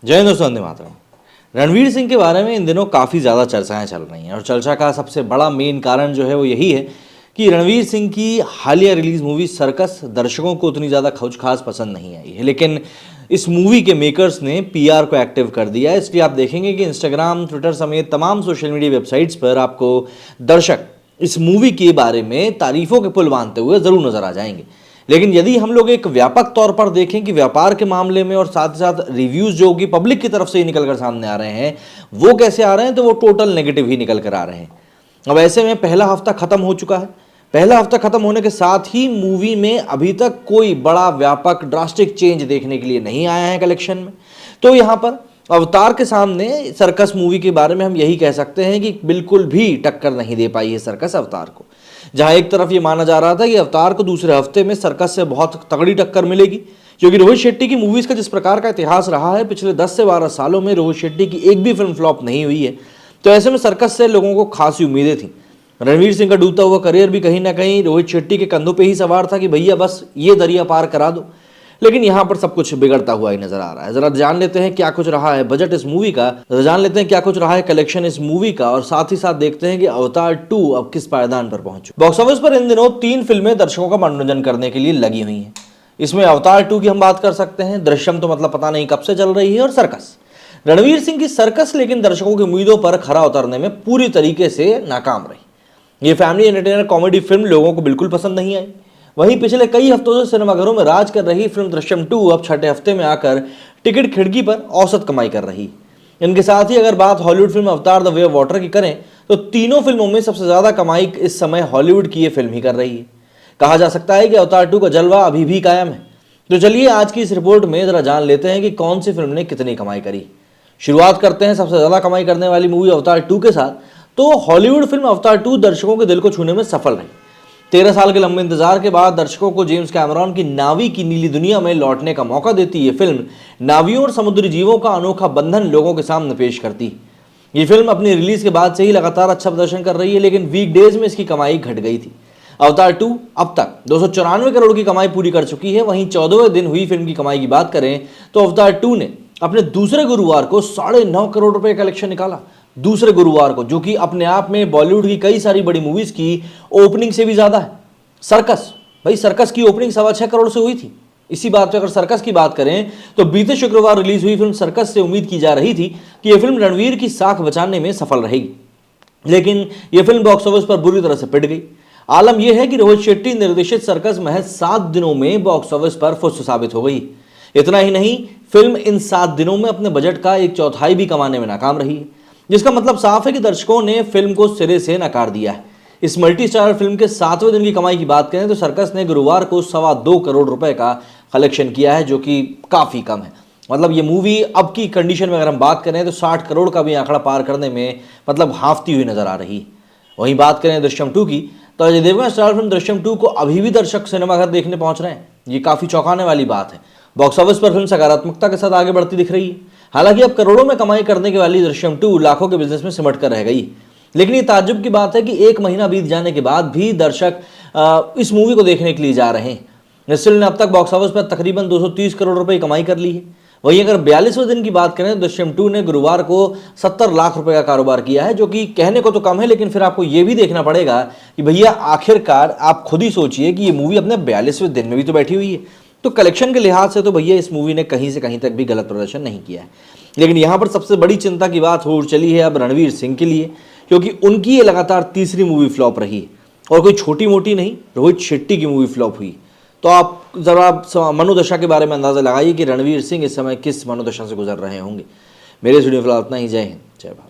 जय हिंद दोस्तों, वंदे मातरम। रणवीर सिंह के बारे में इन दिनों काफ़ी ज़्यादा चर्चाएं चल रही हैं और चर्चा का सबसे बड़ा मेन कारण जो है वो यही है कि रणवीर सिंह की हालिया रिलीज मूवी सर्कस दर्शकों को उतनी ज़्यादा खास पसंद नहीं आई है। लेकिन इस मूवी के मेकर्स ने पीआर को एक्टिव कर दिया है, इसलिए आप देखेंगे कि इंस्टाग्राम, ट्विटर समेत तमाम सोशल मीडिया वेबसाइट्स पर आपको दर्शक इस मूवी के बारे में तारीफों के पुल बांधते हुए ज़रूर नजर आ जाएंगे। लेकिन यदि हम लोग एक व्यापक तौर पर देखें कि व्यापार के मामले में और साथ ही साथ रिव्यूज जो कि पब्लिक की तरफ से ही निकल कर सामने आ रहे हैं वो कैसे आ रहे हैं, तो वो टोटल नेगेटिव ही निकल कर आ रहे हैं। अब ऐसे में पहला हफ्ता खत्म हो चुका है। पहला हफ्ता खत्म होने के साथ ही मूवी में अभी तक कोई बड़ा व्यापक ड्रास्टिक चेंज देखने के लिए नहीं आया है कलेक्शन में। तो यहाँ पर अवतार के सामने सर्कस मूवी के बारे में हम यही कह सकते हैं कि बिल्कुल भी टक्कर नहीं दे पाई है सर्कस अवतार को। जहां एक तरफ ये माना जा रहा था कि अवतार को दूसरे हफ्ते में सर्कस से बहुत तगड़ी टक्कर मिलेगी, क्योंकि रोहित शेट्टी की मूवीज का जिस प्रकार का इतिहास रहा है, पिछले 10 से 12 सालों में रोहित शेट्टी की एक भी फिल्म फ्लॉप नहीं हुई है। तो ऐसे में सर्कस से लोगों को खासी उम्मीदें थी। रणवीर सिंह का डूबता हुआ करियर भी कहीं ना कहीं रोहित शेट्टी के कंधों पे ही सवार था कि भैया बस ये दरिया पार करा दो। लेकिन यहाँ पर सब कुछ बिगड़ता हुआ ही नजर आ रहा है। जरा जान लेते हैं क्या कुछ रहा है बजट इस मूवी का, जरा जान लेते हैं क्या कुछ रहा है कलेक्शन इस मूवी का, और साथ ही साथ देखते हैं कि अवतार 2 अब किस पायदान पर पहुंची। बॉक्स ऑफिस पर इन दिनों 3 फिल्में दर्शकों का मनोरंजन करने के लिए लगी हुई हैं। इसमें अवतार 2 की हम बात कर सकते हैं, दृश्यम तो मतलब पता नहीं कब से चल रही है, और सर्कस। रणवीर सिंह की सर्कस लेकिन दर्शकों की उम्मीदों पर खरा उतरने में पूरी तरीके से नाकाम रही। ये फैमिली एंटरटेनर कॉमेडी फिल्म लोगों को बिल्कुल पसंद नहीं आई। वहीं पिछले कई हफ्तों से सिनेमाघरों में राज कर रही फिल्म दृश्यम 2 अब छठे हफ्ते में आकर टिकट खिड़की पर औसत कमाई कर रही। इनके साथ ही अगर बात हॉलीवुड फिल्म अवतार द वे ऑफ वाटर की करें तो तीनों फिल्मों में सबसे ज्यादा कमाई इस समय हॉलीवुड की ये फिल्म ही कर रही है। कहा जा सकता है कि अवतार 2 का जलवा अभी भी कायम है। तो चलिए आज की इस रिपोर्ट में जरा जान लेते हैं कि कौन सी फिल्म ने कितनी कमाई करी। शुरुआत करते हैं सबसे ज्यादा कमाई करने वाली मूवी अवतार 2 के साथ। तो हॉलीवुड फिल्म अवतार 2 दर्शकों के दिल को छूने में सफल रही। 13 साल के लंबे इंतजार के बाद दर्शकों को जेम्स कैमरॉन की नावी की नीली दुनिया में लौटने का मौका देती ये फिल्म नावियों और समुद्री जीवों का अनोखा बंधन लोगों के सामने पेश करती। ये फिल्म अपनी रिलीज के बाद से ही लगातार अच्छा प्रदर्शन कर रही है, लेकिन वीकडेज में इसकी कमाई घट गई थी। अवतार 2 अब तक 294 करोड़ की कमाई पूरी कर चुकी है। वहीं 14वें दिन हुई फिल्म की कमाई की बात करें तो अवतार 2 ने अपने दूसरे गुरुवार को 9.5 करोड़ रुपए कलेक्शन निकाला। दूसरे गुरुवार को, जो कि अपने आप में बॉलीवुड की कई सारी बड़ी मूवीज की ओपनिंग से भी ज्यादा है। सर्कस, भाई सर्कस की ओपनिंग 6.25 करोड़ से हुई थी। इसी बात पे अगर सर्कस की बात करें तो बीते शुक्रवार रिलीज हुई फिल्म सर्कस से उम्मीद की जा रही थी कि यह फिल्म रणवीर की साख बचाने में सफल रहेगी, लेकिन यह फिल्म बॉक्स ऑफिस पर बुरी तरह से पिट गई। आलम यह है कि रोहित शेट्टी निर्देशित सर्कस महज 7 दिनों में बॉक्स ऑफिस पर फुस साबित हो गई। इतना ही नहीं, फिल्म इन 7 दिनों में अपने बजट का 1/4 भी कमाने में नाकाम रही है, जिसका मतलब साफ है कि दर्शकों ने फिल्म को सिरे से नकार दिया है। इस मल्टी स्टारर फिल्म के 7वें दिन की कमाई की बात करें तो सर्कस ने गुरुवार को 2.25 करोड़ रुपए का कलेक्शन किया है, जो कि काफ़ी कम है। मतलब ये मूवी अब की कंडीशन में अगर हम बात करें तो 60 करोड़ का भी आंकड़ा पार करने में मतलब हाफती हुई नजर आ रही है। वहीं बात करें दृश्यम 2 की तो अजय देवगन स्टार फिल्म दृश्यम 2 को अभी भी दर्शक सिनेमाघर देखने पहुंच रहे हैं। ये काफ़ी चौंकाने वाली बात है। बॉक्स ऑफिस पर फिल्म सकारात्मकता के साथ आगे बढ़ती दिख रही है। हालांकि अब करोड़ों में कमाई करने के वाली दृश्यम 2 लाखों के बिजनेस में सिमट कर रह गई। लेकिन ये ताज्जुब की बात है कि 1 महीना बीत जाने के बाद भी दर्शक इस मूवी को देखने के लिए जा रहे हैं। इस फिल्म ने अब तक बॉक्स ऑफिस पर तकरीबन 230 करोड़ रुपए की कमाई कर ली है। वहीं अगर 42वें दिन की बात करें तो दृश्यम 2 ने गुरुवार को 70 लाख रुपए का कारोबार किया है, जो कि कहने को तो कम है, लेकिन फिर आपको ये भी देखना पड़ेगा कि भैया आखिरकार आप खुद ही सोचिए कि ये मूवी अपने 42वें दिन में भी तो बैठी हुई है। तो कलेक्शन के लिहाज से तो भैया इस मूवी ने कहीं से कहीं तक भी गलत प्रदर्शन नहीं किया है। लेकिन यहाँ पर सबसे बड़ी चिंता की बात हो चली है अब रणवीर सिंह के लिए, क्योंकि उनकी ये लगातार तीसरी मूवी फ्लॉप रही और कोई छोटी मोटी नहीं, रोहित शेट्टी की मूवी फ्लॉप हुई। तो आप जरा मनोदशा के बारे में अंदाजा लगाइए कि रणवीर सिंह इस समय किस मनोदशा से गुजर रहे होंगे। मेरे वीडियो फिलहाल इतना ही। जय हिंद, जय भारत।